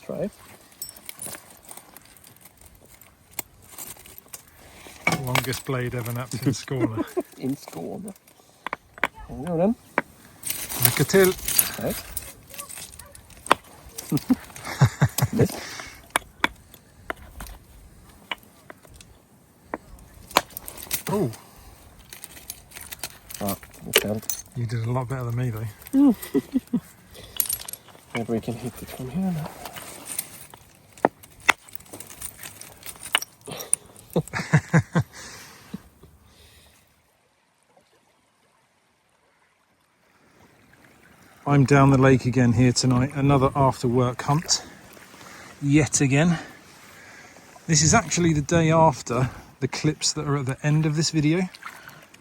try. Longest blade ever napped in Skåne. In Skåne. Här går den. Lycka till! Tack. Yes. Oh, Ja, det är you did a lot better than me though. Maybe we can hit it from here now. I'm down the lake again here tonight, another after work hunt, yet again. This is actually the day after the clips that are at the end of this video.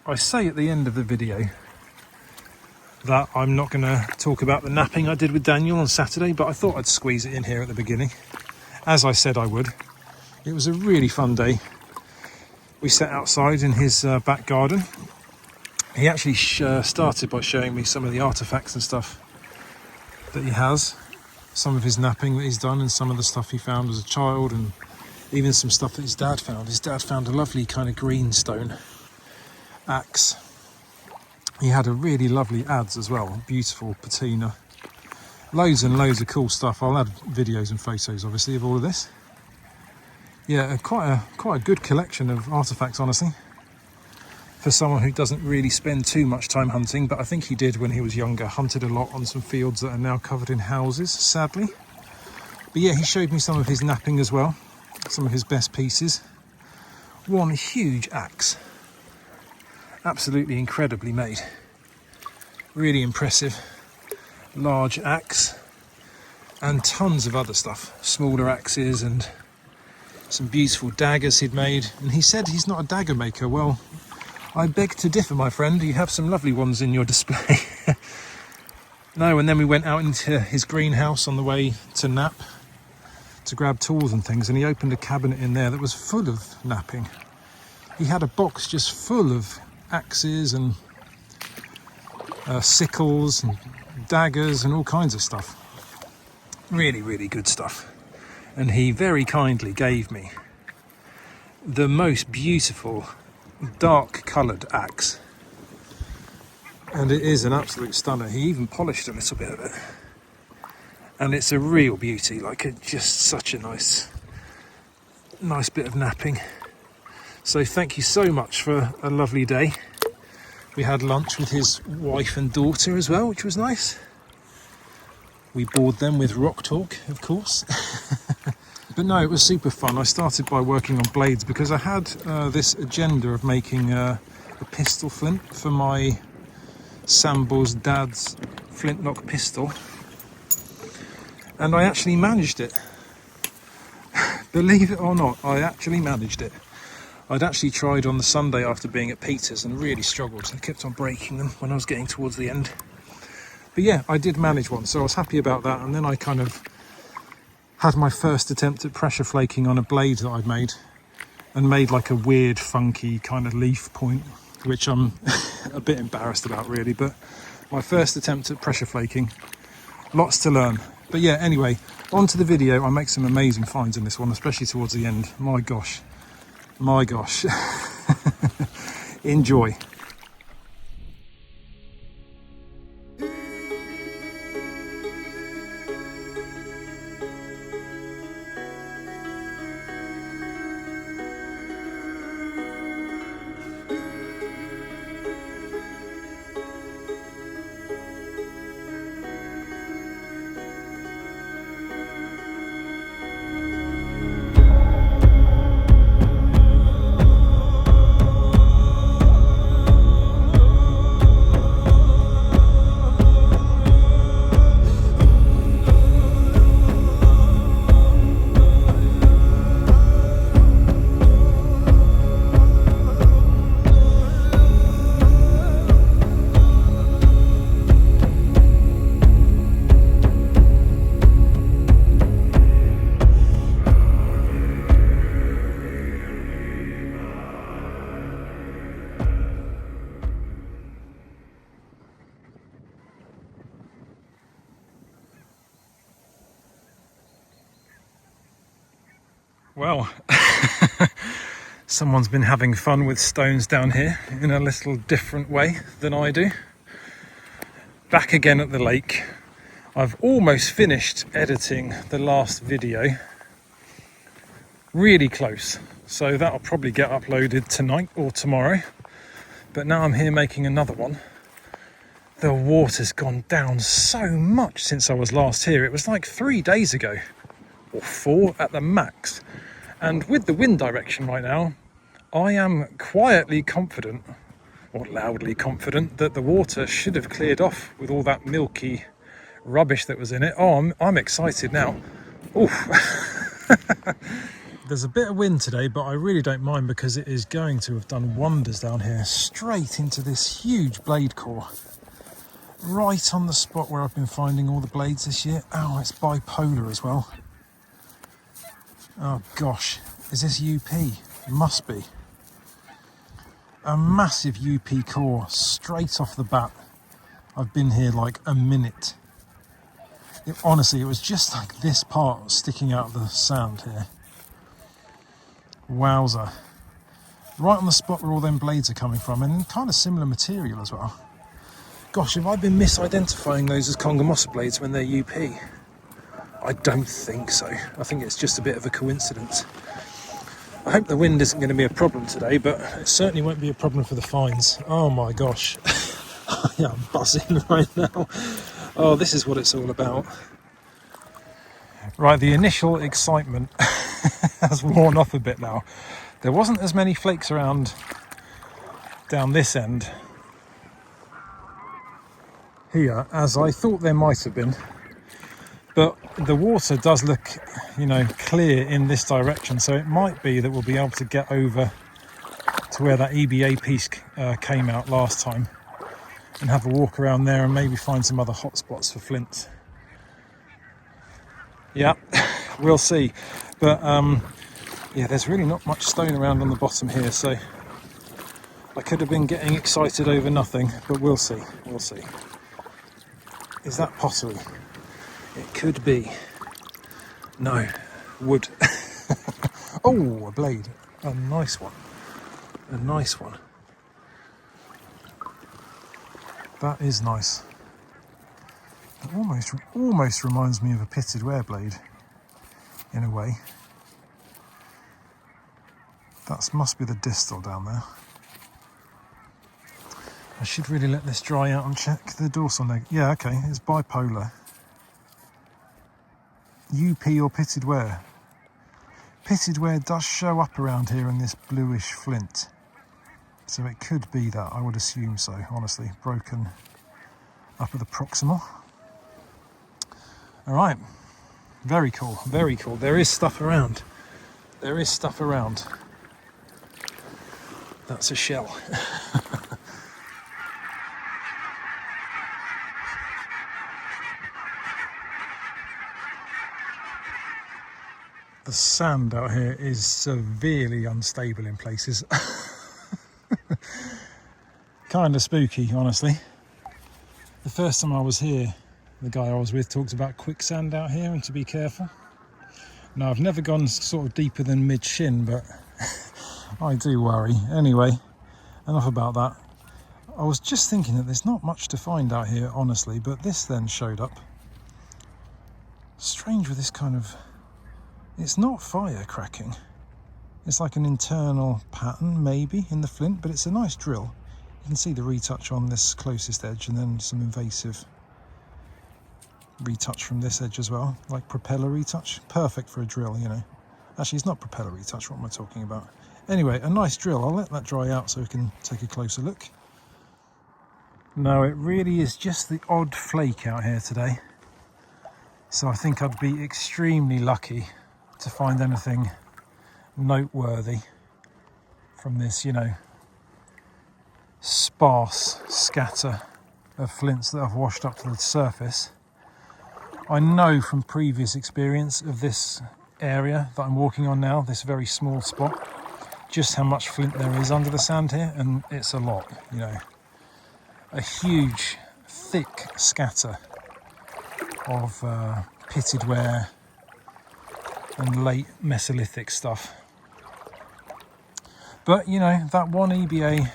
I say at the end of the video that I'm not going to talk about the napping I did with Daniel on Saturday, but I thought I'd squeeze it in here at the beginning, as I said I would. It was a really fun day. We sat outside in his back garden. He actually started by showing me some of the artifacts and stuff that he has, some of his napping that he's done, and some of the stuff he found as a child, and even some stuff that his dad found. His dad found a lovely kind of green stone axe. He had a really lovely adze as well, beautiful patina. Loads and loads of cool stuff. I'll add videos and photos obviously of all of this. Yeah, quite a good collection of artifacts, honestly, for someone who doesn't really spend too much time hunting, but I think he did when he was younger, hunted a lot on some fields that are now covered in houses, sadly. But yeah, he showed me some of his napping as well, some of his best pieces. One huge axe, absolutely incredibly made, really impressive, large axe, and tons of other stuff, smaller axes and some beautiful daggers he'd made. And he said he's not a dagger maker. Well, I beg to differ, my friend. You have some lovely ones in your display. No, and then we went out into his greenhouse on the way to nap to grab tools and things, and he opened a cabinet in there that was full of napping. He had a box just full of axes and sickles and daggers and all kinds of stuff. Really, really good stuff. And he very kindly gave me the most beautiful dark coloured axe, and it is an absolute stunner. He even polished a little bit of it, and it's a real beauty, like just such a nice bit of napping. So thank you so much for a lovely day. We had lunch with his wife and daughter as well, which was nice. We bored them with Rock Talk, of course. But no, it was super fun. I started by working on blades because I had this agenda of making a pistol flint for my Sambo's dad's flintlock pistol. And I actually managed it. Believe it or not, I actually managed it. I'd actually tried on the Sunday after being at Peter's and really struggled. I kept on breaking them when I was getting towards the end. But yeah, I did manage one, so I was happy about that. And then I kind of had my first attempt at pressure flaking on a blade that I'd made, and made like a weird, funky kind of leaf point, which I'm a bit embarrassed about really, but my first attempt at pressure flaking. Lots to learn. But yeah, anyway, on to the video. I make some amazing finds in this one, especially towards the end. My gosh. Enjoy. Well, someone's been having fun with stones down here in a little different way than I do. Back again at the lake. I've almost finished editing the last video. Really close. So that'll probably get uploaded tonight or tomorrow. But now I'm here making another one. The water's gone down so much since I was last here. It was like 3 days ago, or 4 at the max. And with the wind direction right now, I am quietly confident, or loudly confident, that the water should have cleared off with all that milky rubbish that was in it. Oh, I'm excited now. Oof. There's a bit of wind today, but I really don't mind because it is going to have done wonders down here, straight into this huge blade core. Right on the spot where I've been finding all the blades this year. Oh, it's bipolar as well. Oh gosh, is this UP? It must be. A massive UP core straight off the bat. I've been here like a minute. Honestly, it was just like this part sticking out of the sand here. Wowza. Right on the spot where all them blades are coming from, and kind of similar material as well. Gosh, have I been misidentifying those as Conga Mossa blades when they're UP? I don't think so. I think it's just a bit of a coincidence. I hope the wind isn't going to be a problem today, but it certainly won't be a problem for the fines. Oh my gosh. Yeah, I'm buzzing right now. Oh, this is what it's all about. Right, the initial excitement has worn off a bit now. There wasn't as many flakes around down this end here as I thought there might have been, but the water does look, you know, clear in this direction, so it might be that we'll be able to get over to where that EBA piece came out last time and have a walk around there and maybe find some other hot spots for flint. Yeah, we'll see. But yeah, there's really not much stone around on the bottom here, so I could have been getting excited over nothing, but we'll see. We'll see. Is that pottery? It could be. No, wood. Oh, a blade. A nice one. A nice one. That is nice. It almost reminds me of a pitted ware blade, in a way. That must be the distal down there. I should really let this dry out and check the dorsal neg. Yeah, okay, it's bipolar. UP or pitted ware. Pitted ware does show up around here in this bluish flint. So it could be that, I would assume so, honestly. Broken up at the proximal. All right, very cool, very cool. There is stuff around. There is stuff around. That's a shell. The sand out here is severely unstable in places. Kind of spooky, honestly. The first time I was here, the guy I was with talked about quicksand out here and to be careful. Now, I've never gone sort of deeper than mid-shin, but I do worry. Anyway, enough about that. I was just thinking that there's not much to find out here, honestly, but this then showed up. Strange with this kind of... It's not fire cracking. It's like an internal pattern, maybe, in the flint, but it's a nice drill. You can see the retouch on this closest edge and then some invasive retouch from this edge as well, like propeller retouch. Perfect for a drill, you know. Actually, it's not propeller retouch, what am I talking about? Anyway, a nice drill. I'll let that dry out so we can take a closer look. No, it really is just the odd flake out here today. So I think I'd be extremely lucky to find anything noteworthy from this, you know, sparse scatter of flints that have washed up to the surface. I know from previous experience of this area that I'm walking on now, this very small spot, just how much flint there is under the sand here, and it's a lot, you know. A huge, thick scatter of pitted ware, and late Mesolithic stuff. But you know, that one EBA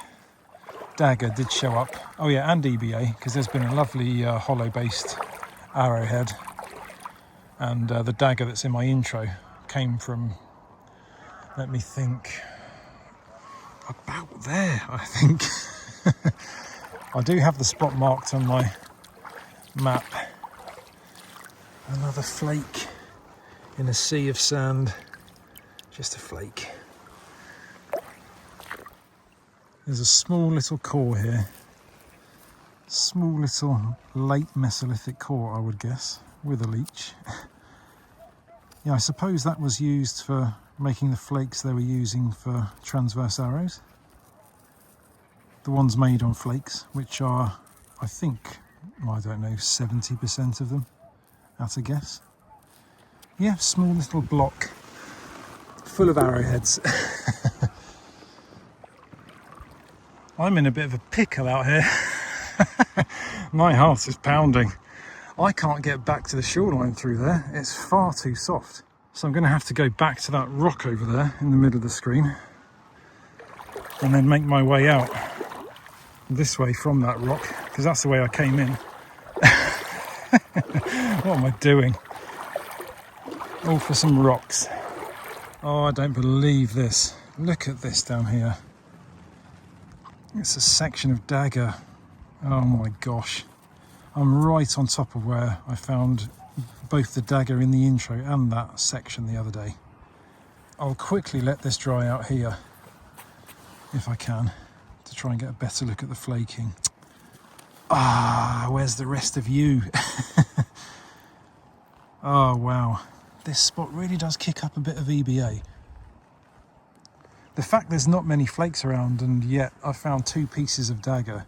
dagger did show up. Oh yeah, and EBA, because there's been a lovely hollow based arrowhead, and the dagger that's in my intro came from, let me think, about there, I think. I do have the spot marked on my map. Another flake in a sea of sand, just a flake. There's a small little core here, small little late Mesolithic core, I would guess, with a leech. Yeah, I suppose that was used for making the flakes they were using for transverse arrows. The ones made on flakes, which are, I think, I don't know, 70% of them, at a guess. Yeah, small little block full of arrowheads. I'm in a bit of a pickle out here. My heart is pounding. I can't get back to the shoreline through there. It's far too soft. So I'm going to have to go back to that rock over there in the middle of the screen and then make my way out this way from that rock, because that's the way I came in. What am I doing? All for some rocks. Oh, I don't believe this. Look at this down here. It's a section of dagger. Oh my gosh. I'm right on top of where I found both the dagger in the intro and that section the other day. I'll quickly let this dry out here, if I can, to try and get a better look at the flaking. Ah, where's the rest of you? Oh wow. This spot really does kick up a bit of EBA. The fact there's not many flakes around, and yet I found 2 pieces of dagger.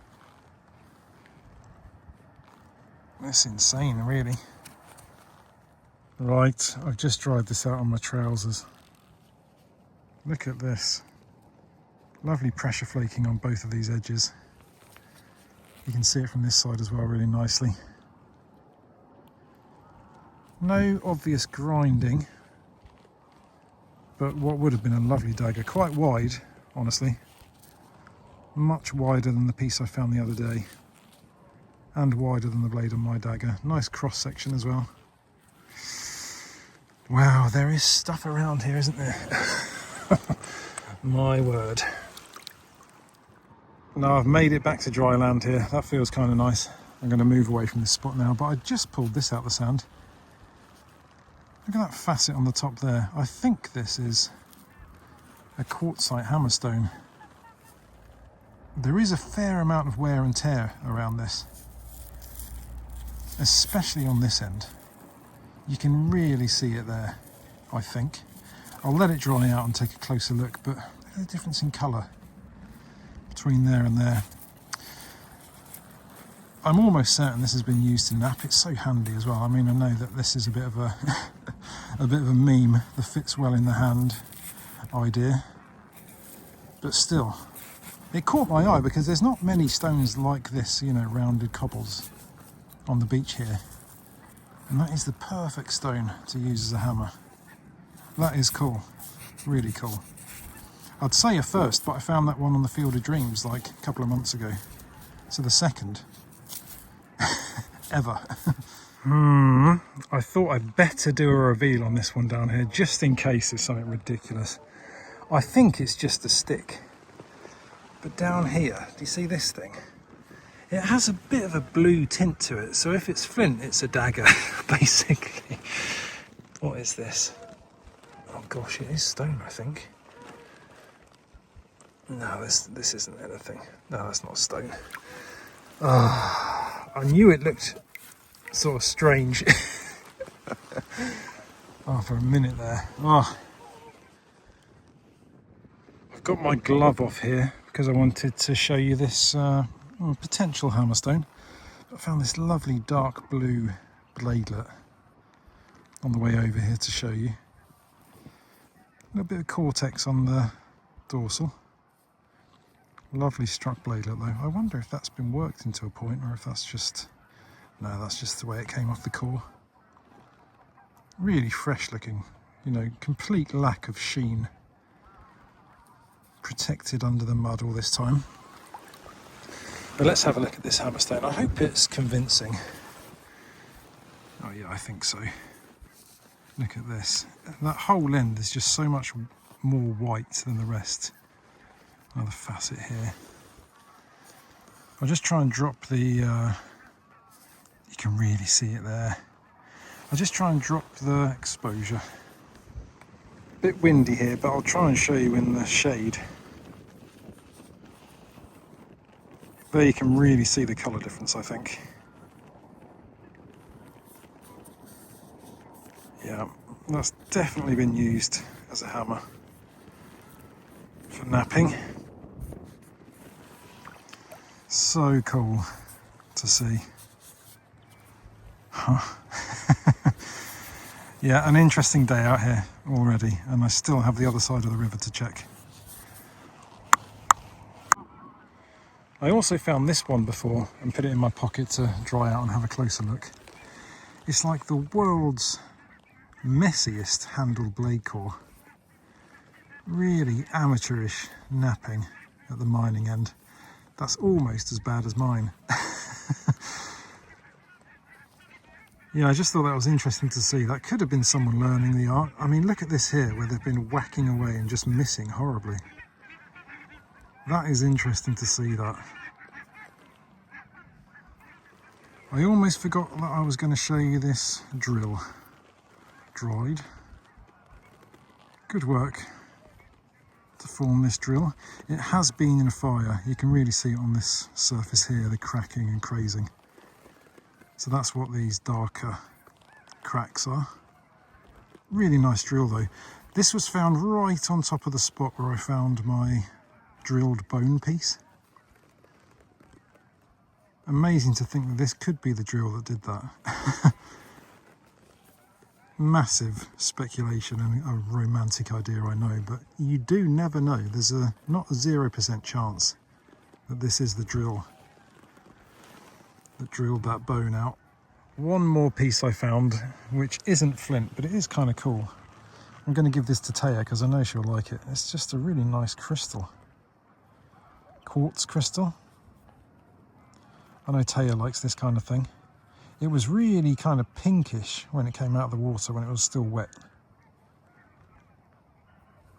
That's insane, really. Right, I've just dried this out on my trousers. Look at this. Lovely pressure flaking on both of these edges. You can see it from this side as well really nicely. No obvious grinding, but what would have been a lovely dagger. Quite wide, honestly. Much wider than the piece I found the other day. And wider than the blade on my dagger. Nice cross section as well. Wow, there is stuff around here, isn't there? My word. Now I've made it back to dry land here. That feels kind of nice. I'm going to move away from this spot now, but I just pulled this out of the sand. Look at that facet on the top there. I think this is a quartzite hammerstone. There is a fair amount of wear and tear around this, especially on this end. You can really see it there, I think. I'll let it dry out and take a closer look, but look at the difference in colour between there and there. I'm almost certain this has been used to nap. It's so handy as well. I mean, I know that this is a bit of a a bit of a meme, the fits well in the hand idea, but still, it caught my eye because there's not many stones like this, you know, rounded cobbles on the beach here, and that is the perfect stone to use as a hammer. That is cool, really cool. I'd say a first, but I found that one on the Field of Dreams like a couple of months ago, so the second ever. I thought I'd better do a reveal on this one down here, just in case it's something ridiculous. I think it's just a stick. But down here, do you see this thing? It has a bit of a blue tint to it, so if it's flint, it's a dagger, basically. What is this? Oh gosh, it is stone, I think. No, this isn't anything. No, that's not stone. I knew it looked sort of strange. Oh, for a minute there. Oh. I've got my glove off here because I wanted to show you this potential hammerstone. I found this lovely dark blue bladelet on the way over here to show you. A little bit of cortex on the dorsal. Lovely struck bladelet though. I wonder if that's been worked into a point or if that's just... No, that's just the way it came off the core. Really fresh looking, You know, complete lack of sheen. Protected under the mud all this time. But let's have a look at this hammerstone. I hope it's convincing. Oh yeah, I think so. Look at this. That whole end is just so much more white than the rest. Another facet here. I'll just try and drop the... you can really see it there. I'll just try and drop the exposure. Bit windy here, but I'll try and show you in the shade. There you can really see the colour difference, I think. Yeah, that's definitely been used as a hammer for napping. So cool to see. Huh. Yeah, an interesting day out here already, and I still have the other side of the river to check. I also found this one before and put it in my pocket to dry out and have a closer look. It's like the world's messiest handled blade core. Really amateurish napping at the mining end. That's almost as bad as mine. Yeah, I just thought that was interesting to see. That could have been someone learning the art. I mean, look at this here, where they've been whacking away and just missing horribly. That is interesting to see that. I almost forgot that I was going to show you this drill. Dried. Good work to form this drill. It has been in a fire. You can really see it on this surface here, the cracking and crazing. So that's what these darker cracks are. Really nice drill though. This was found right on top of the spot where I found my drilled bone piece. Amazing to think that this could be the drill that did that. Massive speculation and a romantic idea, I know, but you do never know. There's not a 0% chance that this is the drill that drilled that bone out. One more piece I found, which isn't flint, but it is kind of cool. I'm going to give this to Taya because I know she'll like it. It's just a really nice crystal. Quartz crystal. I know Taya likes this kind of thing. It was really kind of pinkish when it came out of the water, when it was still wet.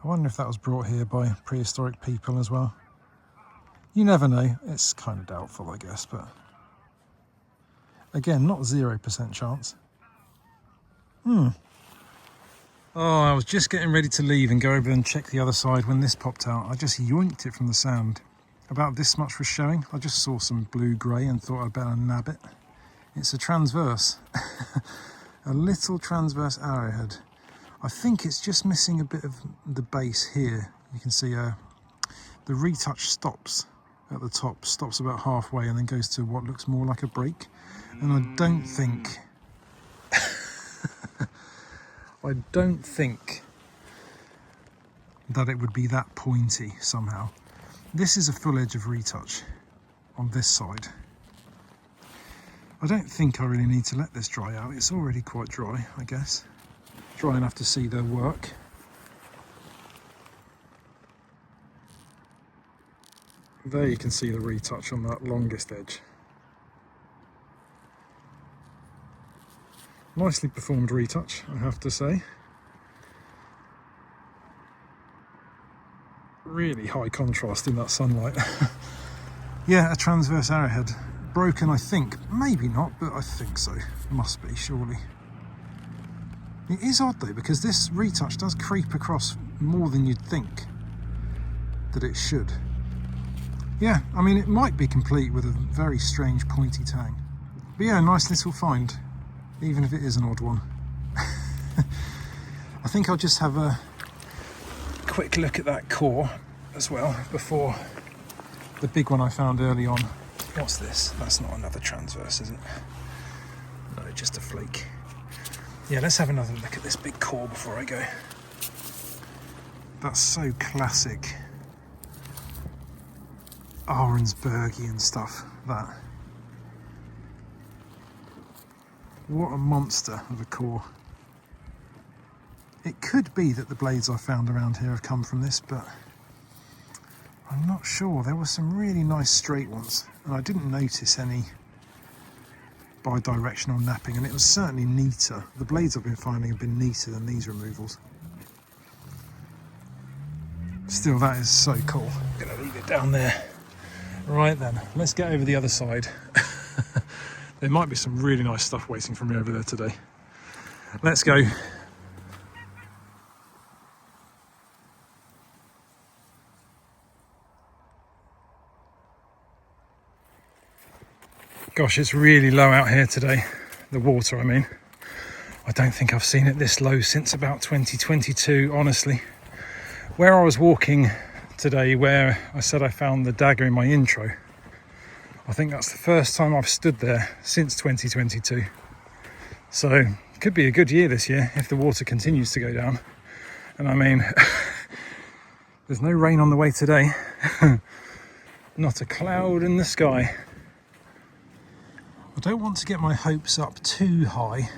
I wonder if that was brought here by prehistoric people as well. You never know. It's kind of doubtful, I guess, but again, not 0% chance. Oh, I was just getting ready to leave and go over and check the other side when this popped out. I just yoinked it from the sand. About this much was showing. I just saw some blue-grey and thought I'd better nab it. It's a transverse. A little transverse arrowhead. I think it's just missing a bit of the base here. You can see the retouch stops at the top, stops about halfway and then goes to what looks more like a break. And I don't think that it would be that pointy somehow. This is a full edge of retouch on this side. I don't think I really need to let this dry out. It's already quite dry, I guess. Dry enough to see the work. There you can see the retouch on that longest edge. Nicely performed retouch, I have to say. Really high contrast in that sunlight. Yeah, a transverse arrowhead. Broken, I think. Maybe not, but I think so. Must be, surely. It is odd though, because this retouch does creep across more than you'd think that it should. Yeah, I mean, it might be complete with a very strange pointy tang. But yeah, a nice little find, even if it is an odd one. I think I'll just have a quick look at that core as well before the big one I found early on. What's this? That's not another transverse, is it? No, just a flake. Yeah, let's have another look at this big core before I go. That's so classic Ahrensbergian stuff, that. What a monster of a core. It could be that the blades I found around here have come from this, but I'm not sure. There were some really nice straight ones, and I didn't notice any bi-directional napping, and it was certainly neater. The blades I've been finding have been neater than these removals. Still, that is so cool. I'm gonna leave it down there. Right then, let's get over the other side. There might be some really nice stuff waiting for me over there today. Let's go. Gosh, it's really low out here today. The water, I mean. I don't think I've seen it this low since about 2022, honestly. Where I was walking today, where I said I found the dagger in my intro, I think that's the first time I've stood there since 2022. So, it could be a good year this year if the water continues to go down. And I mean, there's no rain on the way today. Not a cloud in the sky. I don't want to get my hopes up too high,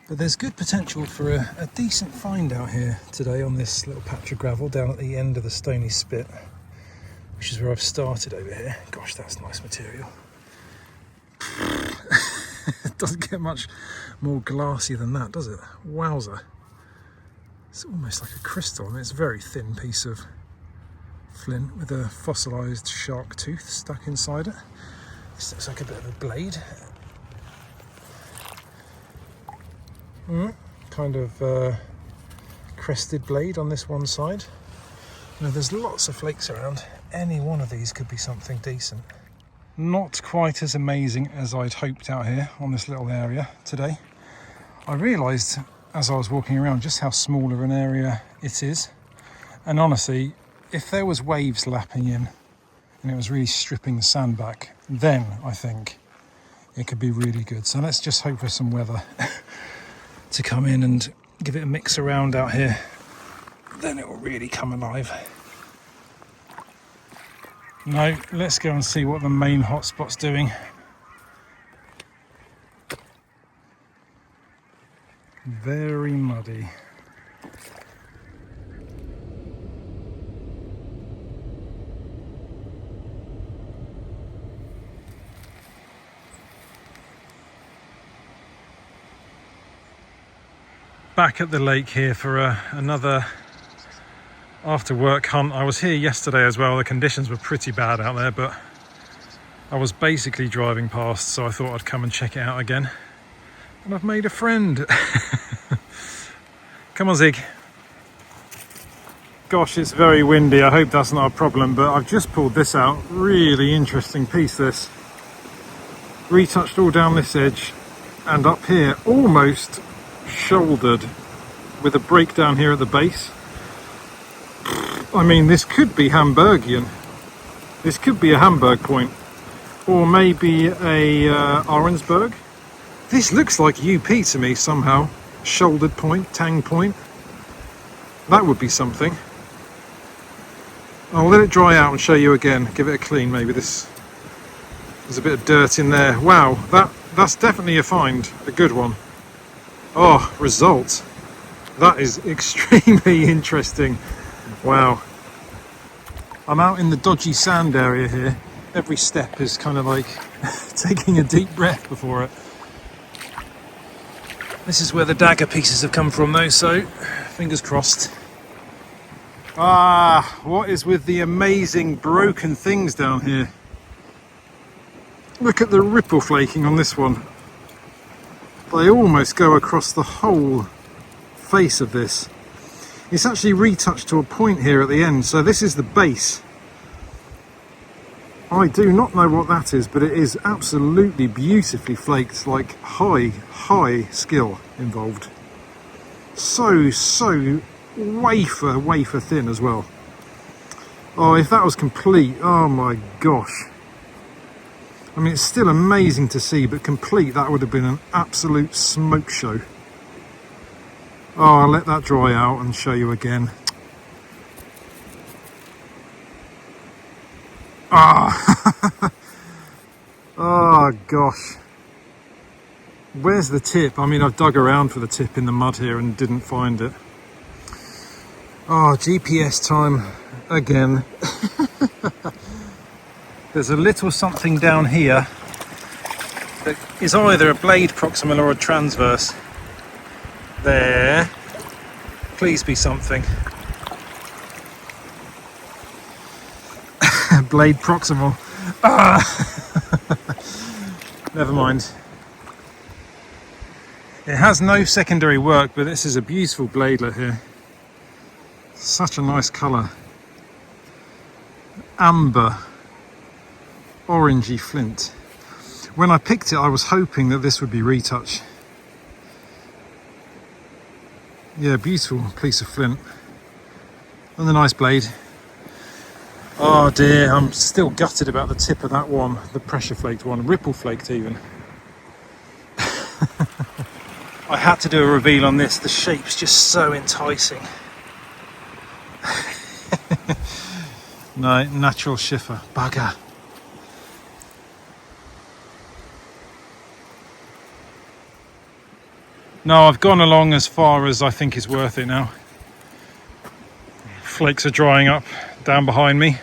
but there's good potential for a decent find out here today on this little patch of gravel down at the end of the Stony Spit, which is where I've started over here. Gosh, that's nice material. It doesn't get much more glassy than that, does it? Wowza. It's almost like a crystal. I mean, it's a very thin piece of flint with a fossilised shark tooth stuck inside it. This looks like a bit of a blade. Kind of crested blade on this one side. Now, there's lots of flakes around. Any one of these could be something decent. Not quite as amazing as I'd hoped out here on this little area today. I realised as I was walking around just how small of an area it is. And honestly, if there was waves lapping in and it was really stripping the sand back, then I think it could be really good. So let's just hope for some weather to come in and give it a mix around out here. Then it will really come alive. No, let's go and see what the main hotspot's doing. Very muddy. Back at the lake here for another after work hunt. I was here yesterday as well. The conditions were pretty bad out there, but I was basically driving past, so I thought I'd come and check it out again. And I've made a friend. Come on, Zig. Gosh, it's very windy. I hope that's not a problem, but I've just pulled this out. Really interesting piece, this. Retouched all down this edge and up here, almost shouldered with a breakdown here at the base. I mean, this could be Hamburgian. This could be a Hamburg point, or maybe a Ahrensburg. This looks like UP to me somehow. Shouldered point, tang point. That would be something. I'll let it dry out and show you again. Give it a clean, maybe. There's a bit of dirt in there. Wow, that's definitely a find, a good one. Oh, result. That is extremely interesting. Wow. I'm out in the dodgy sand area here. Every step is kind of like taking a deep breath before it. This is where the dagger pieces have come from though, so fingers crossed. Ah, what is with the amazing broken things down here? Look at the ripple flaking on this one. They almost go across the whole face of this. It's actually retouched to a point here at the end, so this is the base. I do not know what that is, but it is absolutely beautifully flaked, like high skill involved. So wafer thin as well. Oh, if that was complete, oh my gosh. I mean, it's still amazing to see, but complete, that would have been an absolute smoke show. Oh, I'll let that dry out and show you again. Ah, oh gosh. Where's the tip? I mean, I've dug around for the tip in the mud here and didn't find it. Oh, GPS time again. There's a little something down here that is either a blade proximal or a transverse. There. Please be something. Blade proximal. Ah! Never mind. It has no secondary work, but this is a beautiful bladelet here. Such a nice colour. Amber. Orangey flint. When I picked it, I was hoping that this would be retouch. Yeah, beautiful piece of flint. And a nice blade. Oh dear, I'm still gutted about the tip of that one, the pressure flaked one, ripple flaked even. I had to do a reveal on this, the shape's just so enticing. No, natural schiffer, bugger. No, I've gone along as far as I think is worth it now. Flakes are drying up down behind me.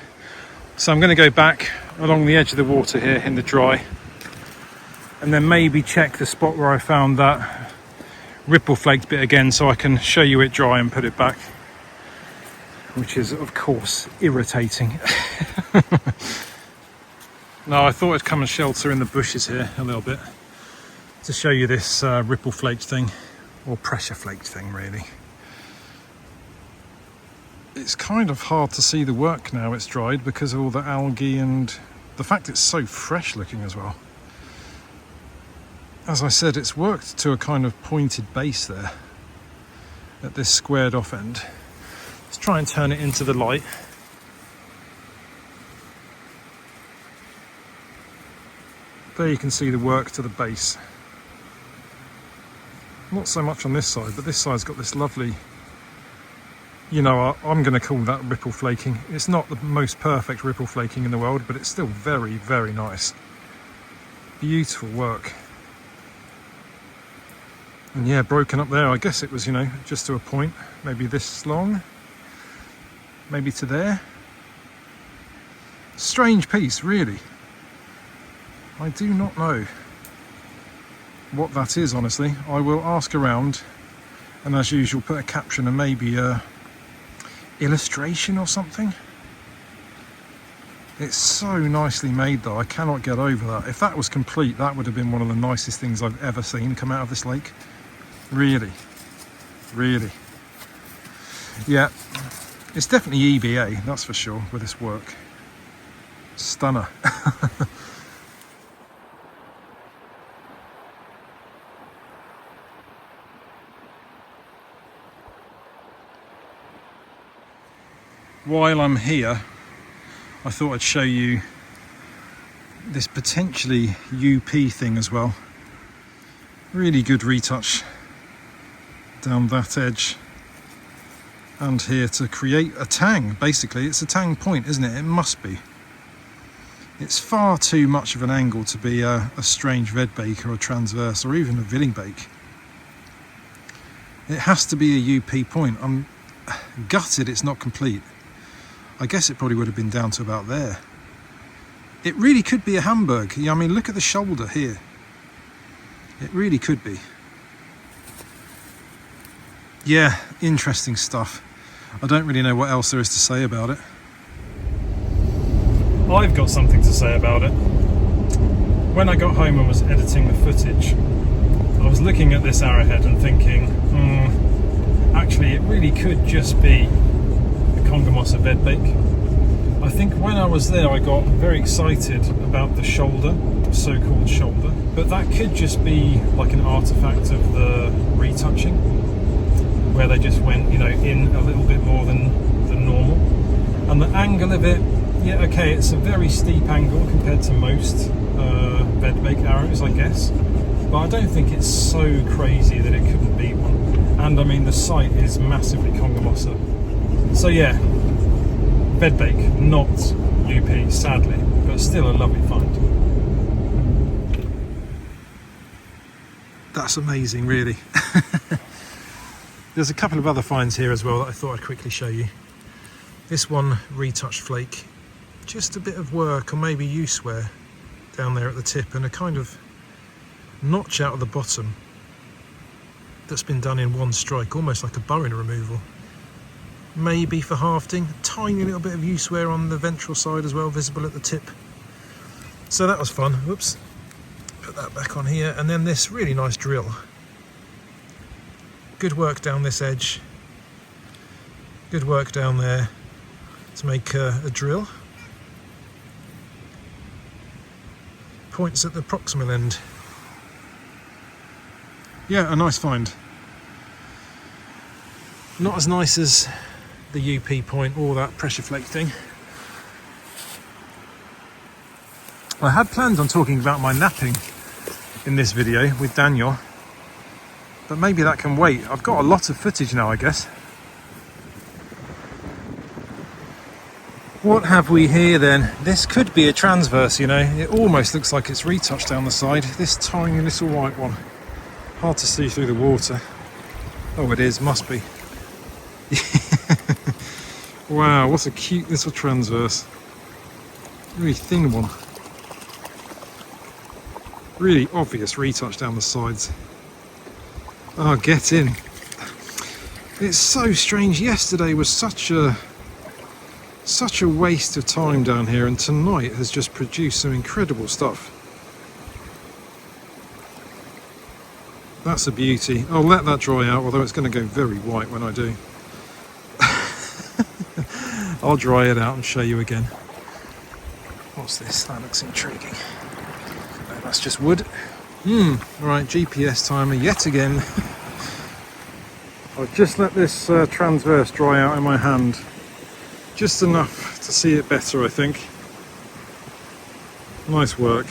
So I'm going to go back along the edge of the water here in the dry. And then maybe check the spot where I found that ripple flaked bit again so I can show you it dry and put it back. Which is, of course, irritating. No, I thought I'd come and shelter in the bushes here a little bit to show you this ripple flaked thing, or pressure flaked thing really. It's kind of hard to see the work now it's dried because of all the algae and the fact it's so fresh looking as well. As I said, it's worked to a kind of pointed base there at this squared off end. Let's try and turn it into the light. There you can see the work to the base. Not so much on this side, but this side's got this lovely, you know, I'm going to call that ripple flaking. It's not the most perfect ripple flaking in the world, but it's still very, very nice. Beautiful work. And yeah, broken up there, I guess it was, you know, just to a point, maybe this long, maybe to there. Strange piece, really. I do not know what that is, honestly. I will ask around and as usual put a caption and maybe a illustration or something. It's so nicely made though, I cannot get over that. If that was complete, that would have been one of the nicest things I've ever seen come out of this lake. Really, really. Yeah, it's definitely EVA, that's for sure, with this work. Stunner. While I'm here, I thought I'd show you this potentially UP thing as well. Really good retouch down that edge and here to create a tang. Basically, it's a tang point, isn't it? It must be. It's far too much of an angle to be a strange red bake or a transverse or even a Villing bake. It has to be a UP point. I'm gutted it's not complete. I guess it probably would have been down to about there. It really could be a Hamburg. Yeah, I mean, look at the shoulder here. It really could be. Yeah, interesting stuff. I don't really know what else there is to say about it. I've got something to say about it. When I got home and was editing the footage, I was looking at this arrowhead and thinking, actually it really could just be Congomossa vedbake. I think when I was there I got very excited about the shoulder, so-called shoulder, but that could just be like an artifact of the retouching, where they just went, you know, in a little bit more than normal. And the angle of it, yeah, okay, it's a very steep angle compared to most vedbake arrows, I guess, but I don't think it's so crazy that it couldn't be one. And I mean, the site is massively Congomossa. So yeah, vedbake, not UP, sadly, but still a lovely find. That's amazing, really. There's a couple of other finds here as well that I thought I'd quickly show you. This one, retouched flake, just a bit of work, or maybe use wear down there at the tip, and a kind of notch out of the bottom that's been done in one strike, almost like a boring removal. Maybe for hafting. Tiny little bit of use wear on the ventral side as well, visible at the tip. So that was fun. Whoops. Put that back on here. And then this really nice drill. Good work down this edge. Good work down there to make a drill. Points at the proximal end. Yeah, a nice find. Not as nice as the UP point or that pressure flake thing. I had planned on talking about my napping in this video with Daniel, but maybe that can wait. I've got a lot of footage now, I guess. What have we here then? This could be a transverse, you know. It almost looks like it's retouched down the side. This tiny little white one. Hard to see through the water. Oh, it is, must be. Wow, what a cute little transverse. Really thin one. Really obvious retouch down the sides. Oh, get in. It's so strange. Yesterday was such a waste of time down here, and tonight has just produced some incredible stuff. That's a beauty. I'll let that dry out, although it's going to go very white when I do. I'll dry it out and show you again. What's this? That looks intriguing. No, that's just wood. Right, GPS timer yet again. I've just let this transverse dry out in my hand. Just enough to see it better, I think. Nice work.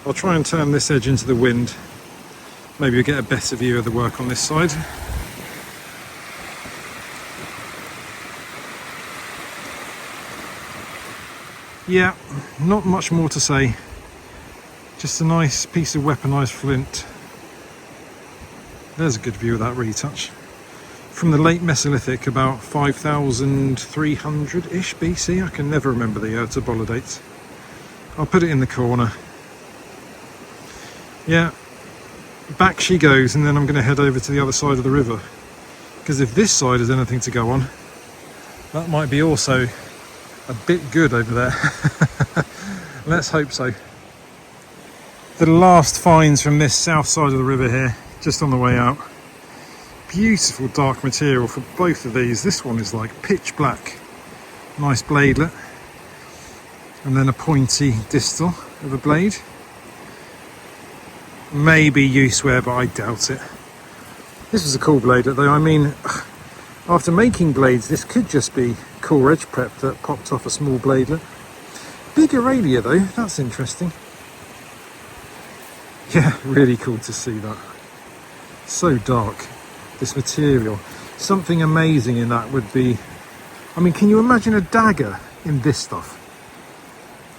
I'll try and turn this edge into the wind. Maybe we'll get a better view of the work on this side. Yeah, not much more to say. Just a nice piece of weaponised flint. There's a good view of that retouch. From the late Mesolithic, about 5,300-ish BC. I can never remember the Tabbola dates. I'll put it in the corner. Yeah, back she goes, and then I'm going to head over to the other side of the river. Because if this side has anything to go on, that might be also a bit good over there. Let's hope so. The last finds from this south side of the river here, just on the way out. Beautiful dark material for both of these. This one is like pitch black. Nice bladelet. And then a pointy distal of a blade. Maybe use wear, but I doubt it. This is a cool bladelet though. I mean, after making blades, this could just be core edge prep that popped off a small bladelet. Big Aurelia though, that's interesting. Yeah, really cool to see that. So dark, this material. Something amazing in that would be, I mean, can you imagine a dagger in this stuff?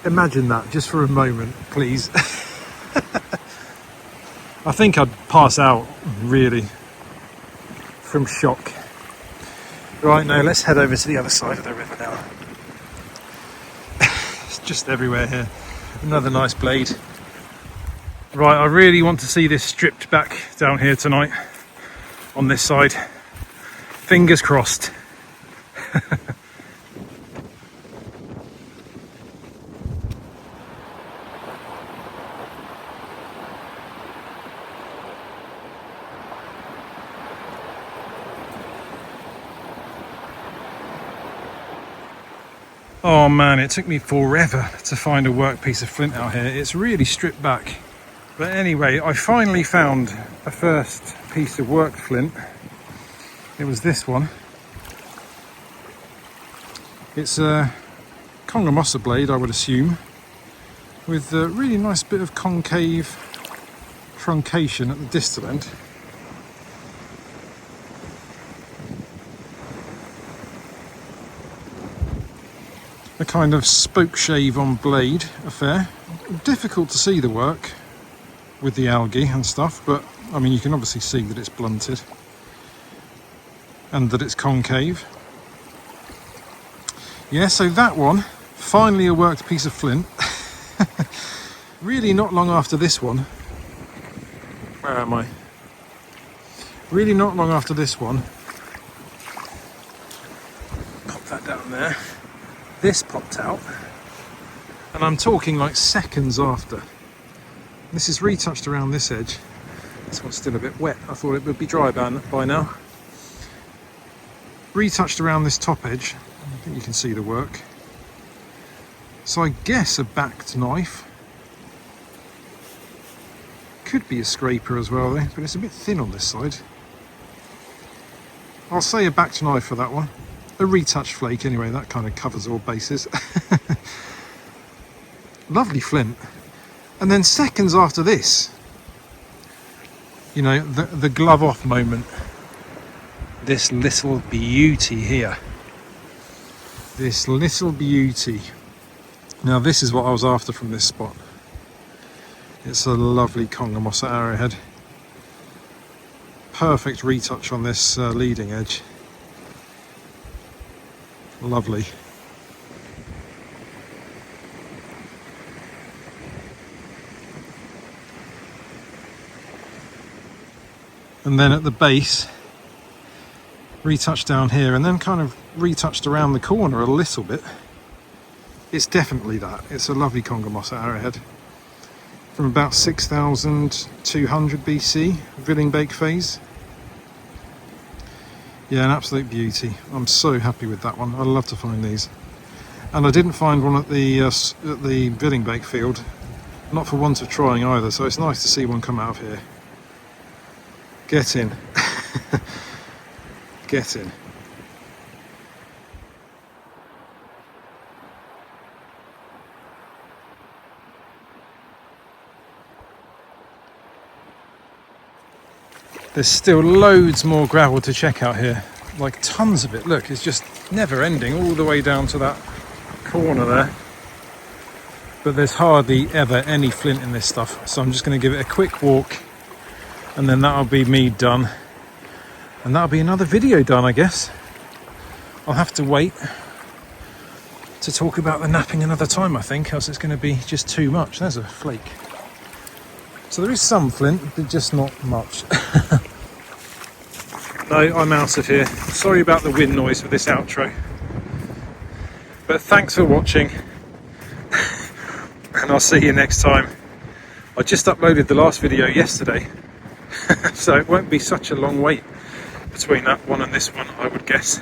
Imagine that just for a moment, please. I think I'd pass out, really, from shock. Right, now let's head over to the other side of the river now. It's just everywhere here. Another nice blade. Right, I really want to see this stripped back down here tonight on this side. Fingers crossed. Oh man, it took me forever to find a workpiece of flint out here. It's really stripped back. But anyway, I finally found a first piece of work flint. It was this one. It's a Kongamosa blade, I would assume, with a really nice bit of concave truncation at the distal end. A kind of spoke shave on blade affair. Difficult to see the work. with the algae and stuff, but I mean, you can obviously see that it's blunted and that it's concave. Yeah, so that one, finally a worked piece of flint. Really not long after this one. Where am I? Really not long after this one. Pop that down there. This popped out. And I'm talking like seconds after. This is retouched around this edge. This one's still a bit wet. I thought it would be dry by now. Retouched around this top edge. I think you can see the work. So I guess a backed knife. Could be a scraper as well though, but it's a bit thin on this side. I'll say a backed knife for that one. A retouched flake anyway, that kind of covers all bases. Lovely flint. And then seconds after this, you know, the glove off moment. This little beauty here. This little beauty. Now this is what I was after from this spot. It's a lovely Conga Mossa arrowhead. Perfect retouch on this leading edge. Lovely. And then at the base, retouched down here and then kind of retouched around the corner a little bit. It's definitely that. It's a lovely Conga Mossa arrowhead from about 6,200 BC, Villingbeek phase. Yeah, an absolute beauty. I'm so happy with that one. I love to find these. And I didn't find one at the Villingbeek field, not for want of trying either, so it's nice to see one come out of here. Get in. Get in. There's still loads more gravel to check out here, like tons of it. Look, it's just never ending all the way down to that corner there. But there's hardly ever any flint in this stuff, so I'm just going to give it a quick walk and then that'll be me done. And that'll be another video done, I guess. I'll have to wait to talk about the napping another time, I think, else it's going to be just too much. There's a flake. So there is some flint, but just not much. No, I'm out of here. Sorry about the wind noise for this outro. But thanks for watching. And I'll see you next time. I just uploaded the last video yesterday. So it won't be such a long wait between that one and this one, I would guess.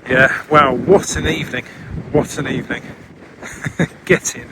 Yeah, wow, what an evening. What an evening. Get in.